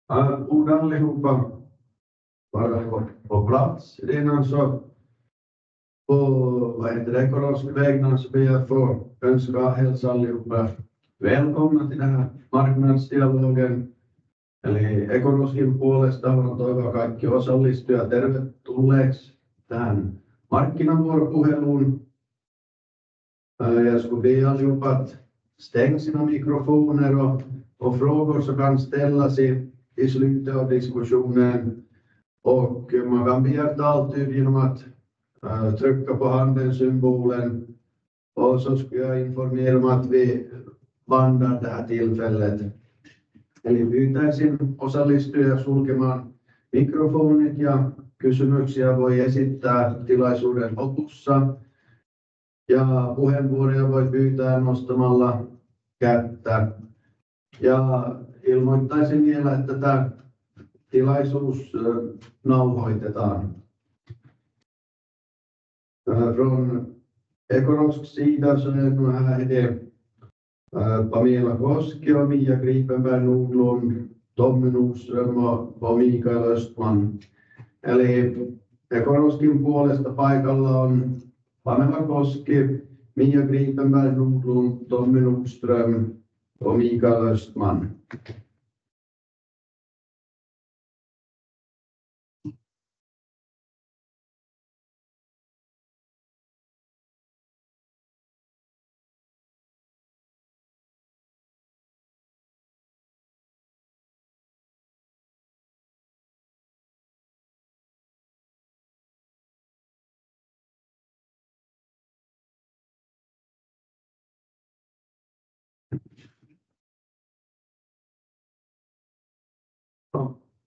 God allihopa vara på plats. Redan så på ekologiska vägnar så ber jag få önska hälsa allihopa välkomna till den här marknadsdialogen. Eli Ekoroskin puolesta haluan toivoa kaikki osallistujat tervetulleeksi tähän markkinavuoropuheluun. Jag skulle be allihopa att stänga sina mikrofoner och frågor så kan ställas i slutet av diskussionen. Och man kan begära alltid genom att trycka på handelssymbolen. Och så ska jag informera om att vi bandar det här tillfället. Eli pyytäisin osallistujia sulkemaan mikrofonit ja kysymyksiä voi esittää tilaisuuden lopussa. Ja puheenvuoroja voi pyytää nostamalla kättä. Ja ilmoittaisin vielä, että tämä tilaisuus nauhoitetaan. Från Ekorosk sida så är nu här det Pamela Koski och Mia Gripenberg Nordlund, Tommy Nordström och Mikael Östman. Eli Ekoroskin puolesta paikalla on Pamela Koski, Mia Gripenberg Nordlund, Tommy Nordström och Mikael Östman.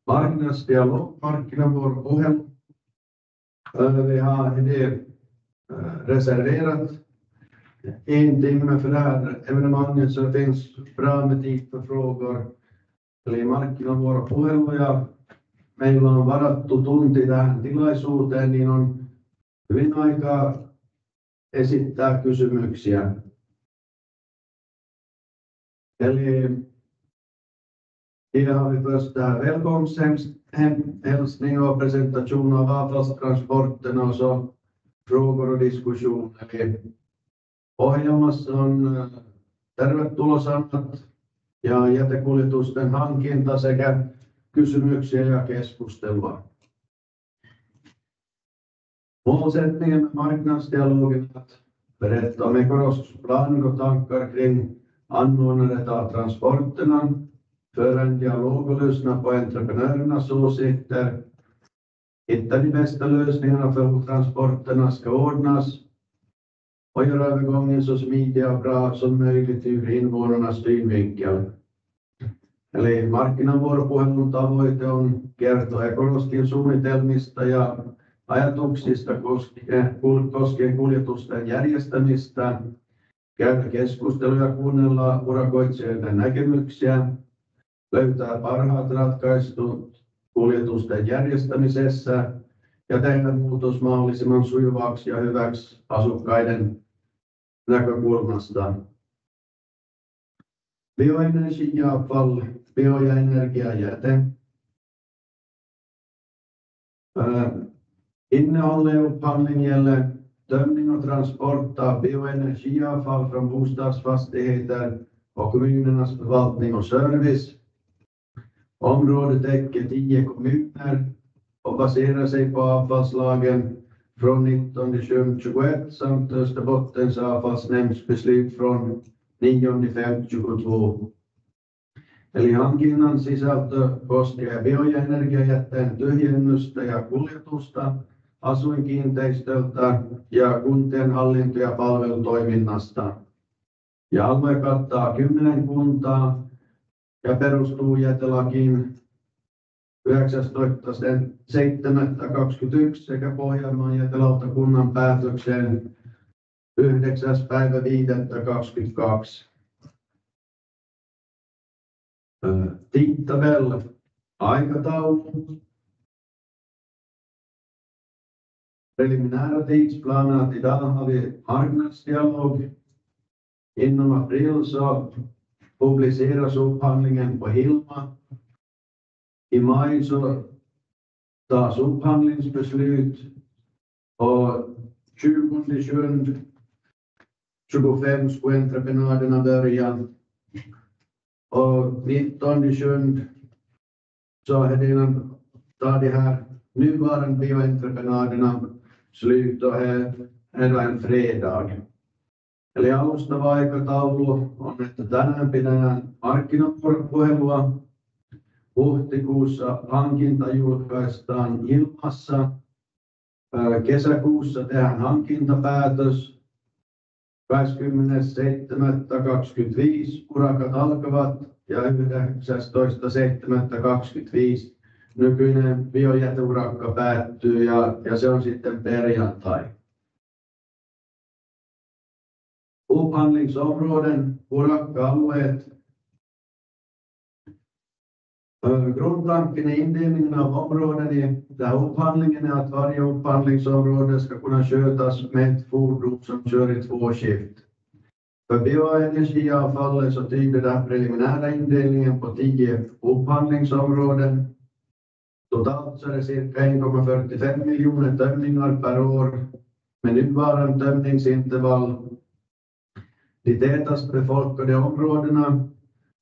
Marknadsdialog, markkinavuoropuhelu. Vi har det reserverat 1 timme för det här evenemanget så det finns bra med tid för frågor. Eli markkinavuoropuhelu ja meillä on varattu tunti tähän tilaisuuteen, niin on hyvin aikaa esittää kysymyksiä. Eli här har vi först välkomsthälsning och presentation av avfallstransporterna och så frågor och diskussioner. Ohjelmassa on tervetulosanat ja jätekuljetusten hankinta sekä kysymyksiä ja keskustelua. Målsättningen med marknadsdialogen är att berätta om Ekorosks planer och tankar kring anordnandet av transporterna, föra en dialog och lyssna på entreprenörernas åsikter, hitta de bästa lösningarna för hur transporterna ska ordnas och göra övergången så smidig och bra som möjligt ur invånarnas synvinkel. Eli markkinavuoropuhelun tavoite on kertoa Ekoroskin suunnitelmista ja ajatuksista koskien kuljetusten järjestämistä, käydä keskusteluja, kuunnella urakoitsijoiden näkemyksiä, löytää parhaat ratkaisut kuljetusten järjestämisessä ja tehdä muutos mahdollisimman sujuvaksi ja hyväksi asukkaiden näkökulmasta. Bioenergiavfall, bio- ja energiajäte. Innehåller upphandling gäller tömning och transport av bioenergiavfall från bostadsfastigheter och kommunernas förvaltning och service. Området täcker 10 kommuner och baserar sig på avfallslagen från 1921 samt Österbottens avfallsnämndsbeslut från 9/5/22. Eli hankinnan sisältö koskee bioenergiajätteen tyhjennystä ja kuljetusta asuinkiinteistöltä ja kuntien hallinto- ja palvelutoiminnasta. Ja alue kattaa 10 kuntaa ja perustuu jätelakiin 19.7.21 sekä Pohjanmaan jätelautakunnan päätökseen 9.5.22. Tidtabell, aikataulu. Preliminära tidsplaner att idag har vi marknadsdialog. Inom april så publiceras upphandlingen på Hilma I maj så tas upphandlingsbeslut och 20/7/25 skulle entreprenaderna börja och 19/7 så är det tar de här nuvarande bioentreprenaderna slut och är en fredag. Eli alustava aikataulu on, että tänään pidetään markkinapuhelua. Huhtikuussa hankinta julkaistaan Hilmassa. Kesäkuussa tehdään hankintapäätös. 20.7.25 urakat alkavat ja 19.7.25 nykyinen biojäteurakka päättyy ja se on sitten perjantai. Upphandlingsområden, urakka-alueet. Grundtanken i indelningen av områden i den här upphandlingen är att varje upphandlingsområde ska kunna skötas med ett fordon som kör i 2 skift. För bioenergiavfallet så tyder den preliminära indelningen på 10 upphandlingsområden. Totalt så är det cirka 1,45 miljoner tömningar per år med nuvarande tömningsintervall. De tätast befolkade områdena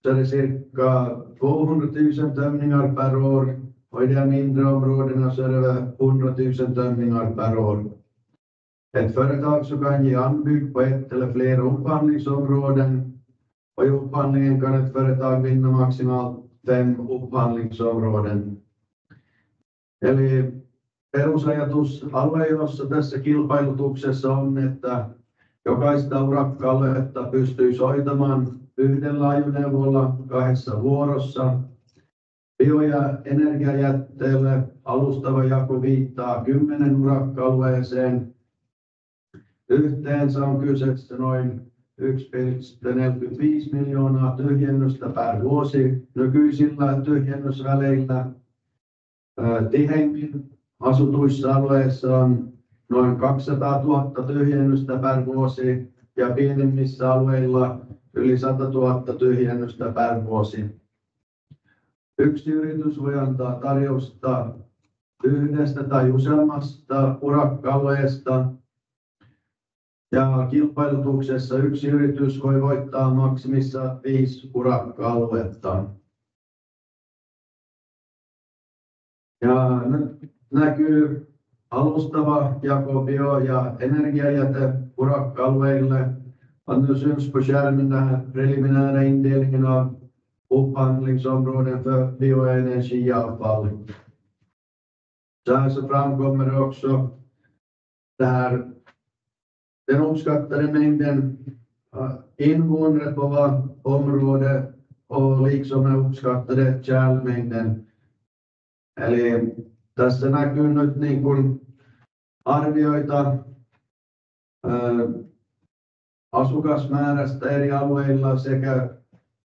så är det cirka 200 000 tömningar per år och i de mindre områdena så är det över 100 000 tömningar per år. Ett företag så kan ge anbud på ett eller flera upphandlingsområden och i upphandlingen kan ett företag vinna maximalt 5 upphandlingsområden. Eli perusajatus aluejaossa tässä kilpailutuksessa on, että jokaista urakka-aluetta pystyisi hoitamaan yhdellä ajoneuvolla 2 vuorossa. Bio- ja energiajätteelle alustava jako viittaa 10 urakka-alueeseen. Yhteensä on kyseessä noin 1,45 miljoonaa tyhjennystä per vuosi nykyisillä tyhjennysväleillä. Tiheimmin asutuissa alueissa on noin 200 000 tyhjennystä per vuosi ja pienemmissä alueilla yli 100 000 tyhjennystä per vuosi. Yksi yritys voi antaa tarjousta 1 tai useammasta urakka-alueesta ja kilpailutuksessa yksi yritys voi voittaa maksimissa 5 urakka-aluetta. Ja nyt näkyy alustava jako bio- ja energiajäte urakka-alueille. Nu syns på skärmen den här preliminära indelningen av upphandlingsområden för bioenergiavfall. Så här så framkommer det också den uppskattade mängden invånare på området och liksom den uppskattade kärlmängden. Eli tässä näkyy nyt niin kuin arvioita asukasmäärästä eri alueilla sekä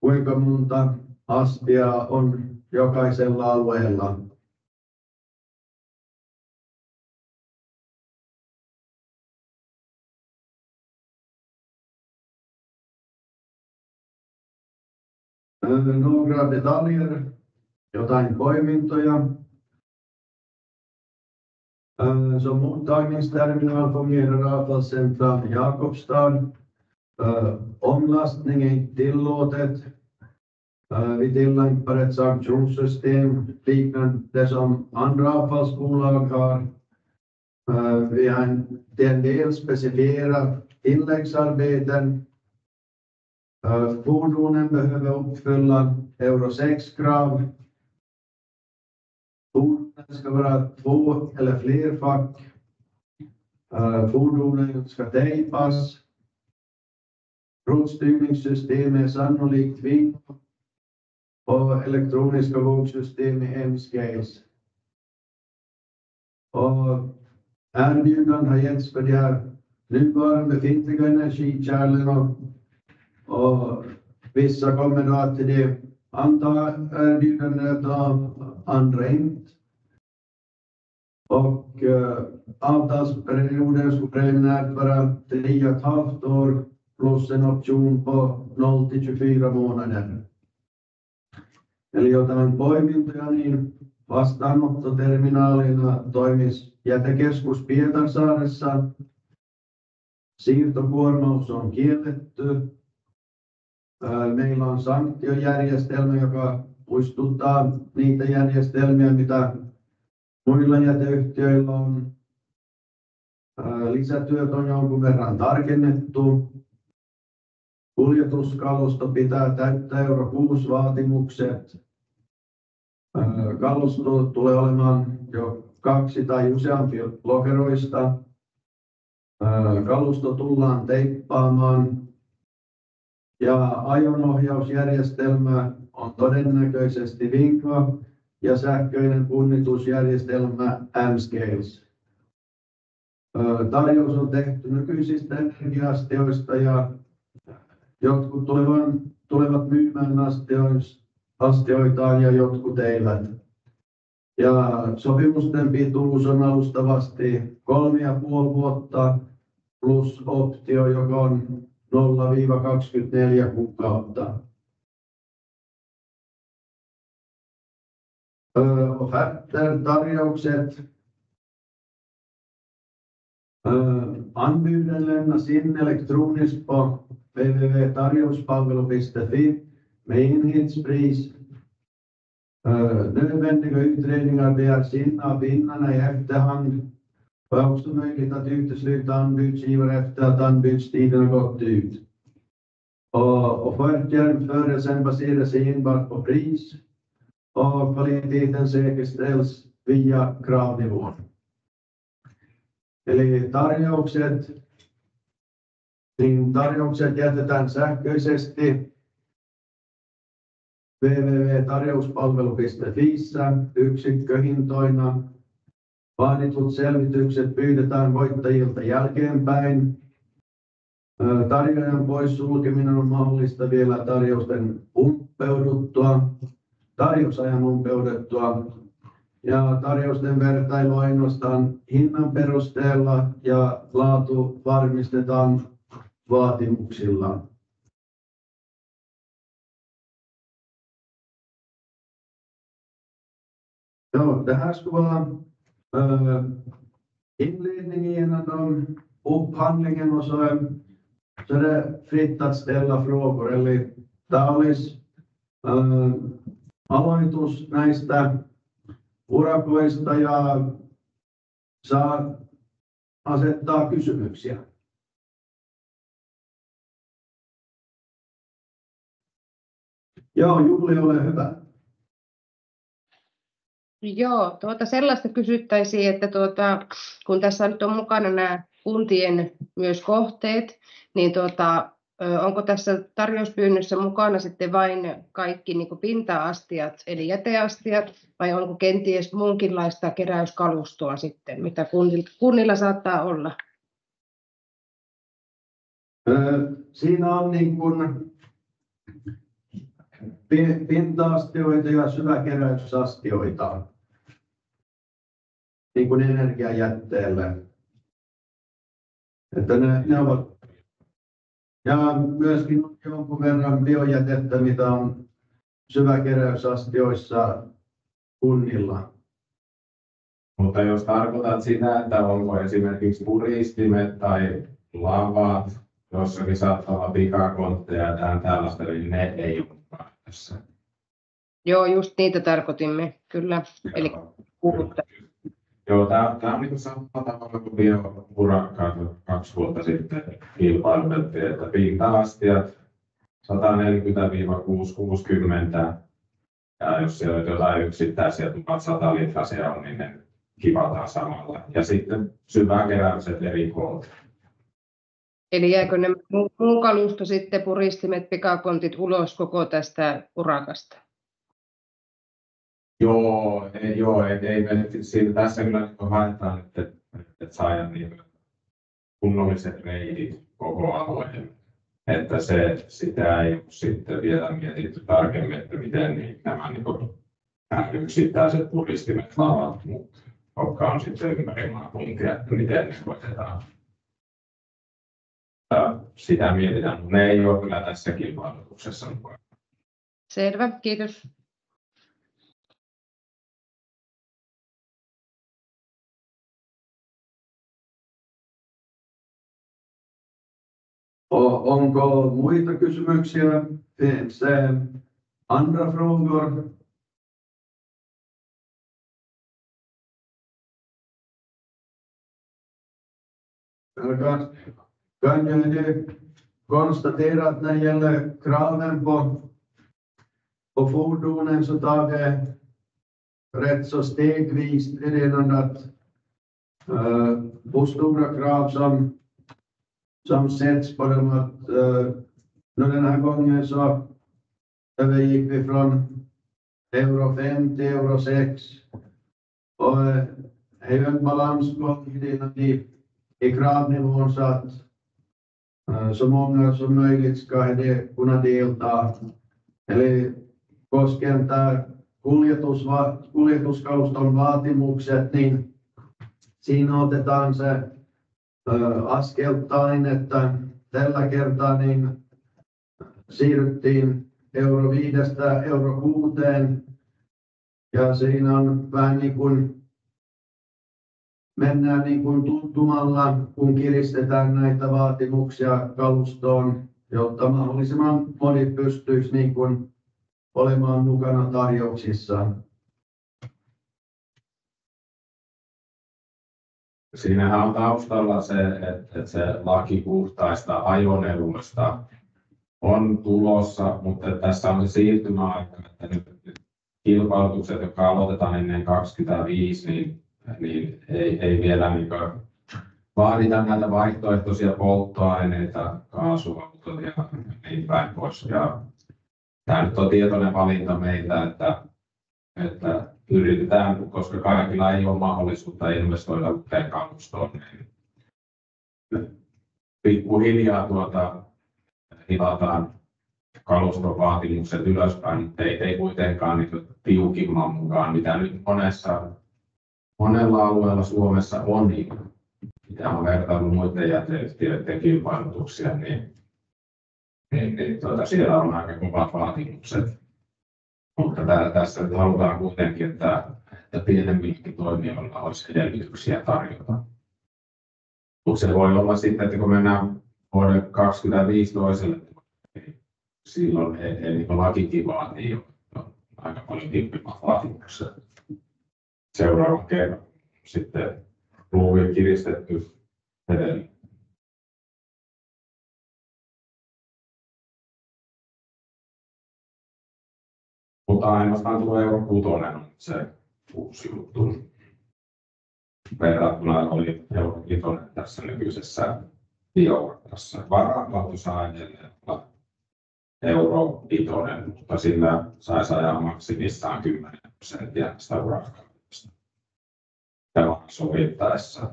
kuinka monta astiaa on jokaisella alueella. Några detaljer, jotain poimintoja. Som mottagningsterminal fungerar avfallscentralen Jakobstad. Omlastning är inte tillåtet. Vi tillämpar ett sanktionssystem liknande det som andra avfallsbolag har. Vi har till en del specifierat tilläggsarbeten. Fordonen behöver uppfylla Euro 6-krav. Fordonen ska vara 2 eller fler fack. Fordonen ska tejpas. Rotstyrningssystem är sannolikt Ving och elektroniska vågsystem är M-scales. Och erbjudanden har getts för de här nuvarande befintliga energikärlen och vissa kommer då att det anta erbjudandet av andra inte. Och avtalsperioden skulle preliminärt vara 3,5 år plus en option på 0 till 24 månader. Eli jotain poimintoja, niin vastaanottoterminaalina toimisi jätekeskus Pietarsaaressa. Siirtokuormaus on kielletty. Meillä on sanktiojärjestelmä, joka muistuttaa niitä järjestelmiä, mitä muilla jäteyhtiöillä on. Lisätyöt on jonkun verran tarkennettu. Kuljetuskalusto pitää täyttää Euro 6 vaatimukset. Kalusto tulee olemaan jo 2 tai useampi lokeroista. Kalusto tullaan teippaamaan ja ajonohjausjärjestelmä on todennäköisesti Vinkva ja sähköinen punnitusjärjestelmä M-Scales. Tarjous on tehty nykyisistä energia-astioista ja jotkut tulevat myymään astioitaan ja jotkut eivät. Ja sopimusten pituus on alustavasti 3,5 vuotta plus optio, joka on 0-24 kuukautta. Offerter-tarjoukset. Anbuden lämnas in elektroniskt på www.tarjouspalvelu.fi med enhetspris. Nödvändiga utredningar begärs in av vinnarna i efterhand och är också möjligt att utesluta anbudsgivare efter att anbudstiden har gått ut. Offertjärnförelsen baserar sig enbart på pris och kvaliteten säkerställs via kravnivån. Eli tarjoukset jätetään sähköisesti www.tarjouspalvelu.fi:ssä yksikköhintoina. Vaaditut selvitykset pyydetään voittajilta jälkeenpäin. Tarjoajan poissulkeminen on mahdollista vielä tarjousajan umpeuduttua. Ja tarjousten vertailu ainoastaan hinnan perusteella ja laatu varmistetaan vaatimuksilla. Ja, det här ska vara inledningen av upphandlingen och så är det fritt att ställa frågor. Eli tämä olisi aloitus näistä urakoista ja saa asettaa kysymyksiä. Joo, Julia, ole hyvä. Joo, sellaista kysyttäisiin, että kun tässä nyt on mukana nämä kuntien myös kohteet, niin onko tässä tarjouspyynnössä mukana sitten vain kaikki niin kuin pinta-astiat eli jäteastiat vai onko kenties muunkinlaista keräyskalustoa sitten, mitä kunnilla saattaa olla? Siinä on niin kuin pinta-astioita ja syväkeräysastioita niin kuin energiajätteelle. Että ne ovat. Ja myöskin jonkun verran biojätettä, mitä on syväkeräysastioissa kunnilla. Mutta jos tarkoitat sitä, että onko esimerkiksi puristimet tai lavat, jossakin saattaa olla pikakontteja ja tällaista, niin ne ei ole tässä. Joo, just niitä tarkoitimme, kyllä. Eli puhuttaa. Joo, tämä on niin samalla tavalla kuin bio-urakkaat 2 vuotta sitten kilpailutettiin, että pinta-astiat 140-660 ja jos siellä on jotain yksittäisiä 1100 litrasia on, niin ne kipataan samalla. Ja sitten syväkeräykset eri koot. Eli jääkö ne muu kalusto sitten puristimet, pikakontit ulos koko tästä urakasta? Joo, ei me tässä kyllä haetaan, että saadaan niin kunnolliset reitit koko alueen. Että sitä ei ole sitten vielä mietitty tarkemmin, että miten nämä yksittäiset puristimet lavat, jotka on sitten ympäri maakuntia, että miten ne koetetaan. Sitä mietitään, mutta ne ei ole kyllä tässä kilpailutuksessa mukana. Selvä, kiitos. Onko muita kysymyksiä? Finns det andra frågor? Jag kan ju konstatera att när det gäller kraven på fordonen så tar det rätt så stegvis redan att på stora krav som sätts på dem att den här gången så övergick vi från euro 5 till euro 6 och det är ju en balansgång i kravnivån så att så många som möjligt ska kunna delta. Eli koskien tämä kuljetuskaluston vaatimukset, niin siinä otetaan se askeltain, että tällä kertaa niin siirryttiin euro 5 euro 6 ja siinä on vähän niin kuin mennään niin kuin tuntumalla, kun kiristetään näitä vaatimuksia kalustoon, jotta mahdollisimman moni pystyisi niin kuin olemaan mukana tarjouksissa. Siinähän on taustalla se, että se laki puhtaista ajoneuvoista on tulossa, mutta tässä on se siirtymäaika, että nyt kilpailutukset, jotka aloitetaan ennen 2025, niin ei vielä vaadita näitä vaihtoehtoisia polttoaineita, kaasuautot ja niin päin pois. Ja tämä nyt on tietoinen valinta meiltä, että yritetään, koska kaikilla ei ole mahdollisuutta investoida uuteen kalustoon, niin pikkuhiljaa hilataan kaluston vaatimukset ylöspäin, mutta ei kuitenkaan niin tiukimman mukaan, mitä nyt monella alueella Suomessa on, mitä on vertaillut muiden jäteyhtiöiden kilpailutuksia, niin siellä on aika kovat vaatimukset. Mutta tässä nyt halutaan kuitenkin, että pienemmilläkin toimijoilla olisi edellytyksiä tarjota. Mutta se voi olla sitten, että kun mennään vuoden 2025 toiselle, niin silloin ei lakikin vaatii aika paljon tiukemmat vaatimukset. Seuraavan kerran sitten luuvia kiristetty edelleen. Mutta ainoastaan tuo euro 6 on se uusi juttu. Verrattuna oli euro 5 tässä nykyisessä biokassassa. Varanpalautus saa edelleen euro 5, mutta sillä saisi ajaa maksimissaan 10% sitä urakkaudesta. Tämä sovittaessa.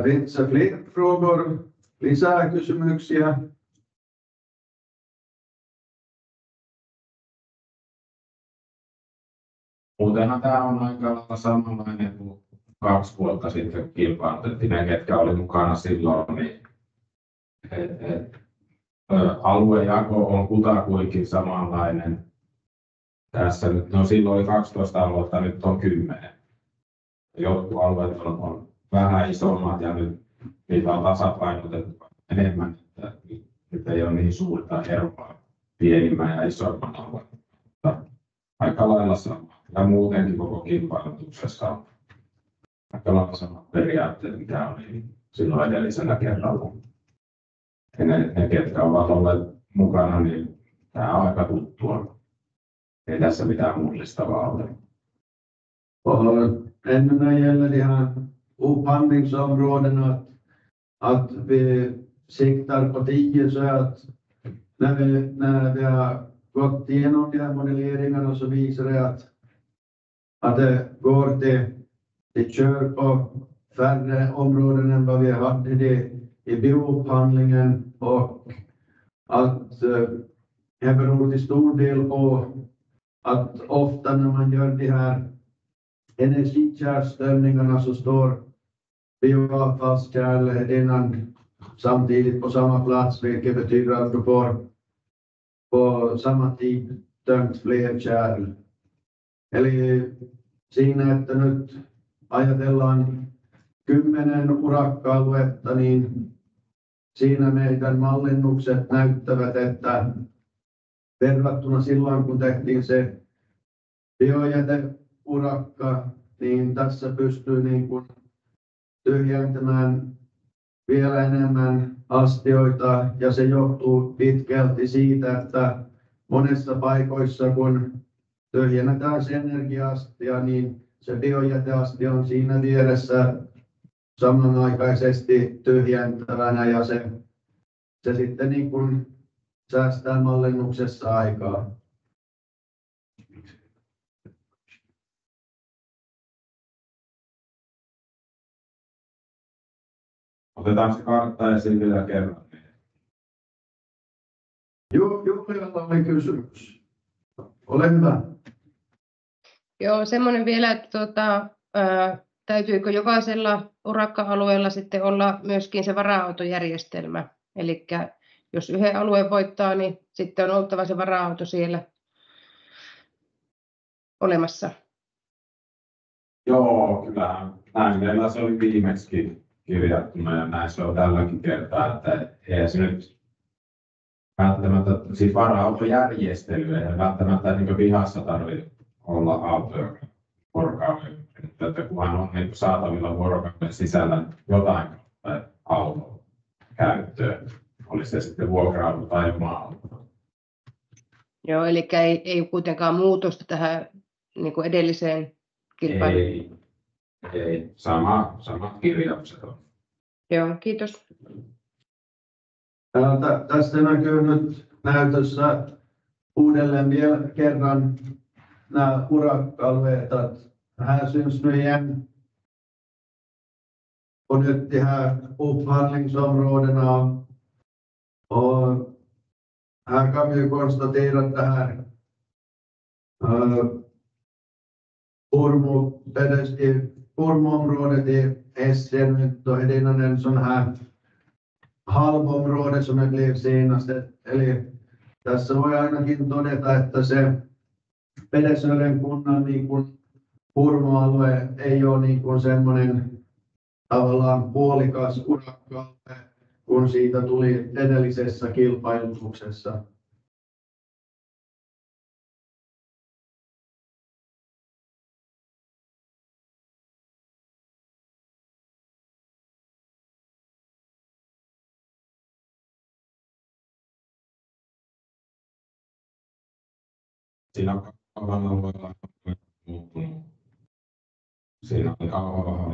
Finns det fler frågor? Lisää kysymyksiä? Muutenhan tämä on aika lailla samanlainen kuin 2 vuotta sitten kilpailutettiin. Ne, ketkä oli mukana silloin, niin aluejako on kutakuinkin samanlainen. Tässä nyt, silloin oli 12 aluetta, nyt on 10. Jotkut alueet on vähän isommat ja nyt niitä on tasapainotettu enemmän, että nyt ei ole niin suurta eroa pienimmän ja isomman alueen. Aika lailla sama. Ja muutenkin koko kilpailutuksessa on aika lailla samat periaatteet, mitä oli silloin edellisellä kerralla. Ja ne ketkä ovat olleet mukana, niin tämä on aika tuttua. Ei tässä mitään mullistavaa ole. Ännu när det gäller de här upphandlingsområdena att vi siktar på 10 så att när vi har gått igenom de här modelleringarna så visar det att det går till kör på färre områden än vad vi hade det i bioupphandlingen och att det beror till stor del på att ofta när man gör de här energikärlstömningarna så står bioavfallskärl innan samtidigt på samma plats, vilket betyder att du får på samma tid tömt fler kärl. Eli siinä, että nyt ajatellaan 10 urakka-aluetta, niin siinä meidän mallinnukset näyttävät, että verrattuna silloin, kun tehtiin se biojäteurakka, niin tässä pystyy niin kuin tyhjentämään vielä enemmän astioita, ja se johtuu pitkälti siitä, että monessa paikoissa, kun tyhjennetään se energia-astia, niin se biojäteastia on siinä vieressä samanaikaisesti tyhjentävänä, ja se sitten niin kuin säästää mallinnuksessa aikaa. Otetaan se kartta esiin vielä kerran. Julialla oli kysymys. Ole hyvä. Joo, semmoinen vielä, että täytyykö jokaisella urakka-alueella sitten olla myöskin se vara-autojärjestelmä. Eli jos yhden alueen voittaa, niin sitten on oltava se vara-auto siellä olemassa. Joo, kyllähän näin meillä se oli viimeksi kirjattuna ja näin se on tälläkin kertaa, että ei se nyt välttämättä, siis vara-autojärjestelyä ja välttämättä niin pihassa tarvitse olla autoja vuorokauden, että kunhan on niin saatavilla vuorokauden sisällä jotain autoa käyttöön, oli se sitten vuokra-auto tai oma-auto. Joo, eli ei kuitenkaan muutosta tähän niin kuin edelliseen kilpailuun. Ei, samat kirjaukset on. Joo, kiitos. Tästä näkyy nyt näytössä uudelleen vielä kerran nämä urakka-alueet. Här syns nu igen på nytt de här upphandlingsområdena. Och här kan vi konstatera att det här Purmo-området i Essen då är det en sån här halvområde som det blev senast. Eli tässä voi ainakin todeta, että se Pedersören kunnan niin kuin Purmo-alue ei ole niin kuin semmoinen tavallaan puolikas urakka-alue, kun siitä tuli edellisessä kilpailutuksessa. Siinä on kaupan alueella muuttunut. Siinä on kaupan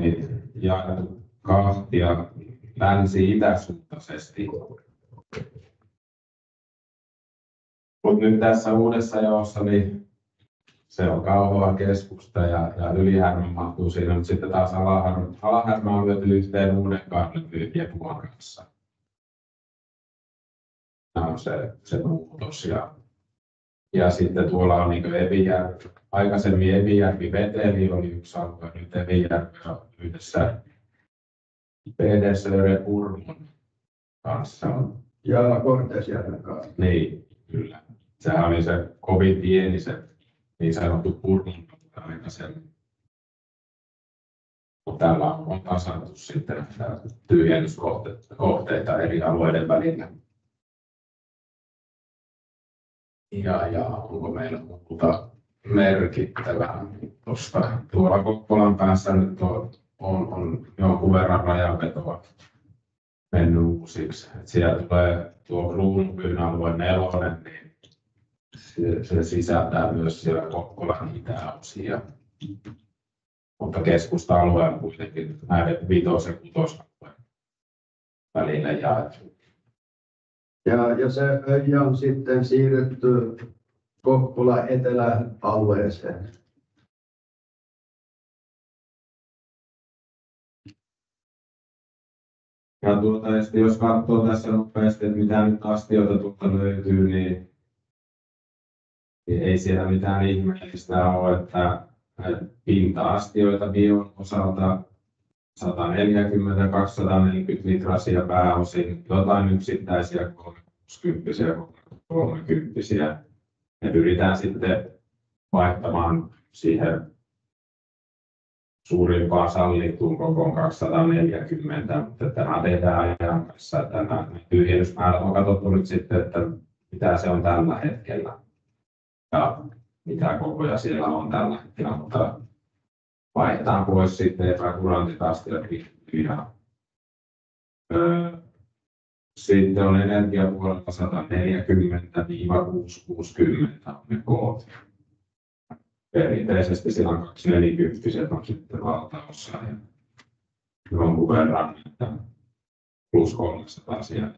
jaettu kahtia länsi-itäsuuntaisesti. Mutta nyt tässä uudessa jaossa niin se on Kauhavan keskusta ja Ylihärmä mahtuu siinä, mutta sitten taas Alahärmä on lyöty yhteen Uudenkaaren myyjäpuon kanssa. Tämä on se muutos. Ja sitten tuolla on niin Evijärvi. Aikaisemmin Evijärvi-Veteli oli yksi alue, nyt Evijärvi on yhdessä Pedersören Purmon kanssa. Ja Kortesjärven kanssa. Niin, kyllä. Sehän oli se kovin pieni se niin sanottu Purmon aikaisemmin. Mutta täällä on tasattu sitten tyhjennyskohteita eri alueiden välillä. Ja onko meillä muuta merkittävää tuosta? Tuolla Kokkolan päässä nyt on jonkun verran rajanvetoa mennyt uusiksi. Siellä tulee tuo Kruunupyyn alue 4, niin se sisältää myös siellä Kokkolan itäosia. Mutta keskusta-alue on kuitenkin näiden 5. ja 6. alueen välillä jaettu. Ja se öljy on sitten siirretty Kokkolan eteläalueeseen. Ja jos katsoo tässä nopeasti, että mitä nyt astioita tuolta löytyy, niin ei siellä mitään ihmeellistä ole, että pinta-astioita bion osalta 140-240 litrasia pääosin, jotain yksittäisiä 360 ja 30. Ja pyritään sitten vaihtamaan siihen suurimpaan sallittuun kokoon 240, mutta tämä tehdään ajan kanssa. Nämä tyhjennysmäärät on katsottu nyt sitten, että mitä se on tällä hetkellä ja mitä kokoja siellä on tällä hetkellä, mutta vaihdetaan pois sitten epäkurantit astiat. Sitten on energiapuolella 140-660 on ne koot. Perinteisesti siellä on 240 on sitten valtaosa ja jonkun verran, että plus 300 siellä,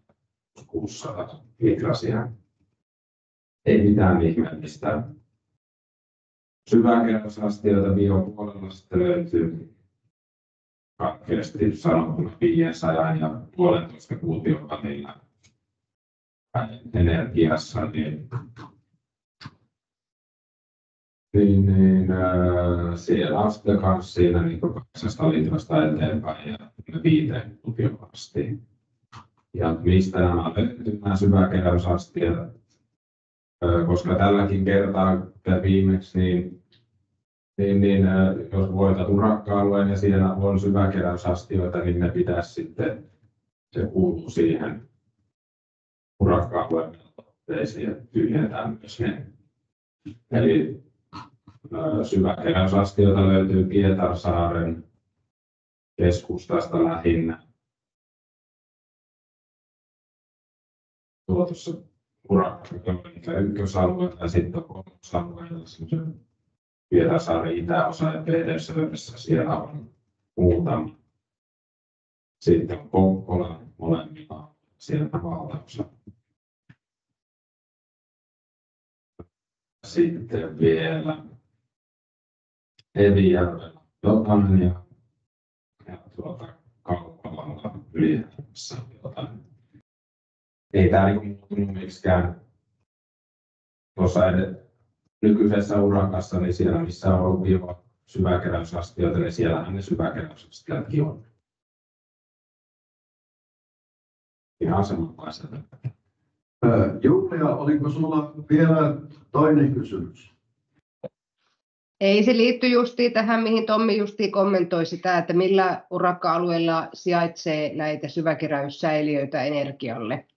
plus 600 litrasia. Ei mitään ihmeellistä. Syväkerrosastioita biopuolella sitten löytyy karkeasti sanottuna 500 ja 1,5 kuution välillä energiassa. Siellä on sitten kanssa siinä niin 800 litrasta eteenpäin ja 5 kuutioon asti. Ja mistä nämä löytyy nämä syväkeräysastiat? Koska tälläkin kertaa viimeksi, jos voitat urakka-alueen ja siellä on syväkeräysastioita, niin ne pitäisi sitten, se kuuluu siihen urakka-alueen velvoitteisiin ja tyhjentää myös ne. Eli syväkeräysastioita löytyy Pietarsaaren keskustasta lähinnä. Tuossa urakka-alueen ykkösalueella ja sitten kolmosalueella Pietarsaaren itäosa ja Petersöydessä siellä on muutama. Sitten on Kokkola molemmilla siellä valtaosa. Sitten vielä Evijärvellä jotain ja Kauppalalla Ylihärmässä jotain. Ei tämä muuttunut miksikään tuossa nykyisessä urakassa, niin siellä missä on ollut syväkeräysastioita, niin siellähän ne syväkeräysastiotkin on. Ihan samanlaista. Julia, oliko sinulla vielä toinen kysymys? Ei, se liittyy justiin tähän, mihin Tommi justiin kommentoi sitä, että millä urakka-alueella sijaitsee näitä syväkeräyssäiliöitä energialle.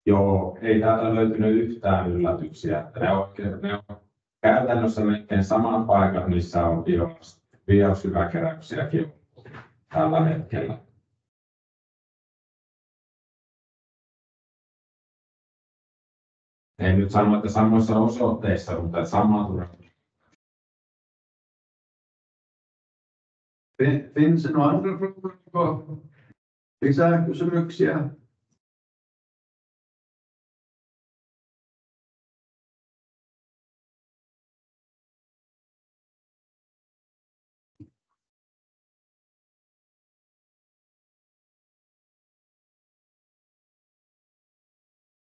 Joo, ei täältä löytynyt yhtään yllätyksiä. Ne on käytännössä melkein samat paikat, missä on biosyväkeräyksiäkin tällä hetkellä. En nyt sano, että samoissa osoitteissa, mutta samat urakka. Finns det några andra frågor? Lisää kysymyksiä?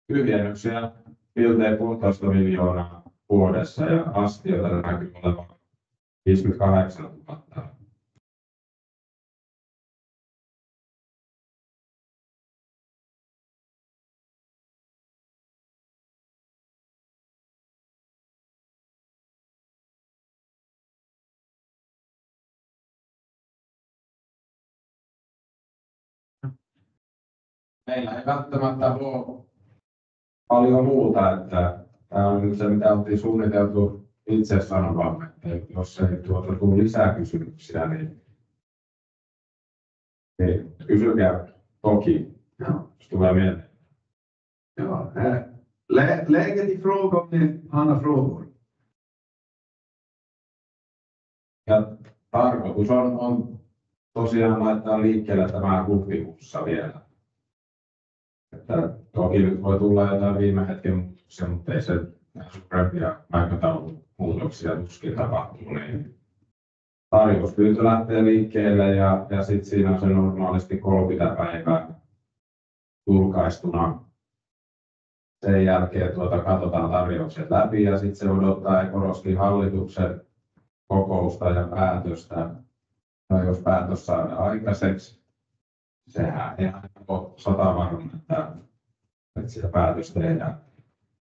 Tyhjennyksiä miltei 1,5 miljoonaa vuodessa ja astioita näkyy olevan 58 000. Meillä ei välttämättä ole paljon muuta, että tämä on nyt se, mitä oltiin suunniteltu itse sanomaan, että jos ei tule lisää kysymyksiä, niin kysykää toki, jos tulee mieleen. Ja, läget i frågor ni har frågor. Ja tarkoitus on tosiaan laittaa liikkeelle tämä huhtikuussa vielä. Että toki nyt voi tulla jotain viime hetken muutoksia, mutta ei se suurempia aikataulumuutoksia tuskin tapahtuu. Niin tarjouspyyntö lähtee liikkeelle ja sitten siinä on se normaalisti 30 päivää julkaistuna. Sen jälkeen katsotaan tarjoukset läpi ja sitten se odottaa Ecoroskin hallituksen kokousta ja päätöstä. Tai jos päätös saadaan aikaiseksi, sehän ei aina ole 100% että sitä päätös tehdään,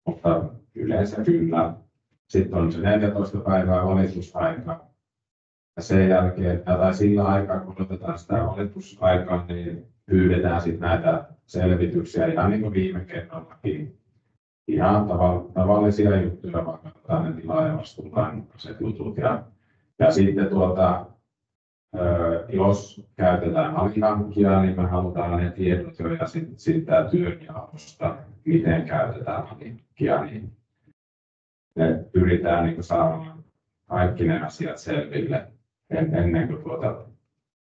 mutta yleensä kyllä. Sitten on se 14 päivää valitusaika sen jälkeen, tai sillä aikaa, kun otetaan sitä valitusaikaa, niin pyydetään sitten näitä selvityksiä ihan niin kuin viime kerrallakin. Ihan tavallisia juttuja, vaikka ne tilaajavastuulain mukaiset jutut. Ja sitten jos käytetään alihankkijaa, niin me halutaan ne tiedot jo ja sitten tämä työnjaosta, miten käytetään alihankkijaa, niin ne pyritään niin saamaan kaikki ne asiat selville ennen kuin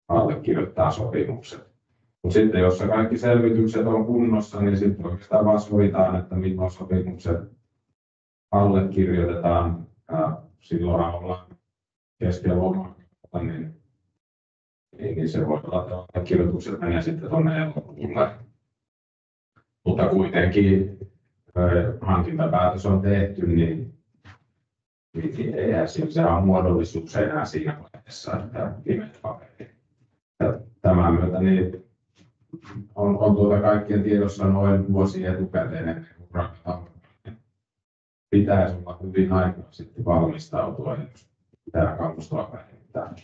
allekirjoittaa sopimukset. Mutta sitten jos kaikki selvitykset on kunnossa, niin sitten oikeastaan vaan sovitaan, että milloin sopimukset allekirjoitetaan. Ja silloin ollaan kesken lomakautta, niin se voi olla, että allekirjoitukset menee sitten tuonne elokuulle. Mutta kuitenkin hankintapäätös on tehty, niin eihän se on muodollisuus enää siinä vaiheessa, että nimet paperi. Tämän myötä niin on kaikkien tiedossa noin vuosi etukäteen ennen kuin rakentaa. Pitäisi olla hyvin aikaa sitten valmistautua, jos pitää kalustoa vähentää.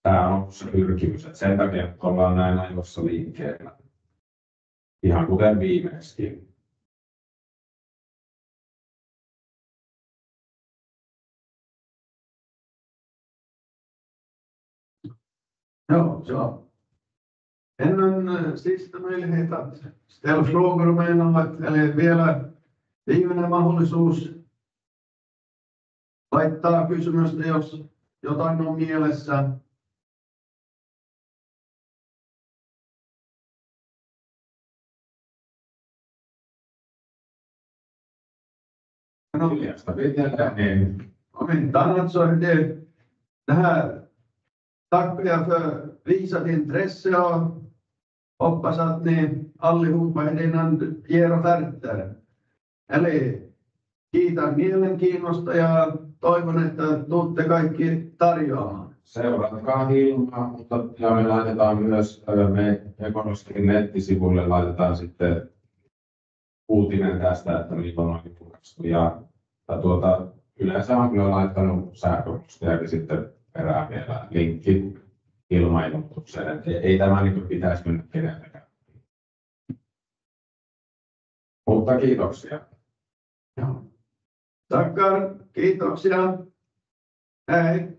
Tämä on ollut se pyrkimys, että sen takia että ollaan näin ajoissa liikkeellä. Ihan kuten viimeiskin. Ja, så. Ennen sista möjlighet att ställa frågor om en annat, eller vielä viimeinen mahdollisuus laittaa kysymystä, jos jotain on mielessä. Om inte annat så är det här. Tackar jag för visat intresse och hoppas att ni allihopa ger offerter. Eli kiitän mielenkiinnosta ja toivon, että tuutte kaikki tarjoamaan. Seuratkaa Hilmaa, mutta ja me laitetaan myös me Econoskin nettisivuille laitetaan sitten uutinen tästä, että milloin on julkaistu. Ja yleensä on kyllä laittanut sähköpostiakin sitten perään vielä linkki ilmailmoitukseen. Ei tämä niin pitäisi mennä keneltäkään. Mutta kiitoksia. Tackar, kiitoksia. Hei.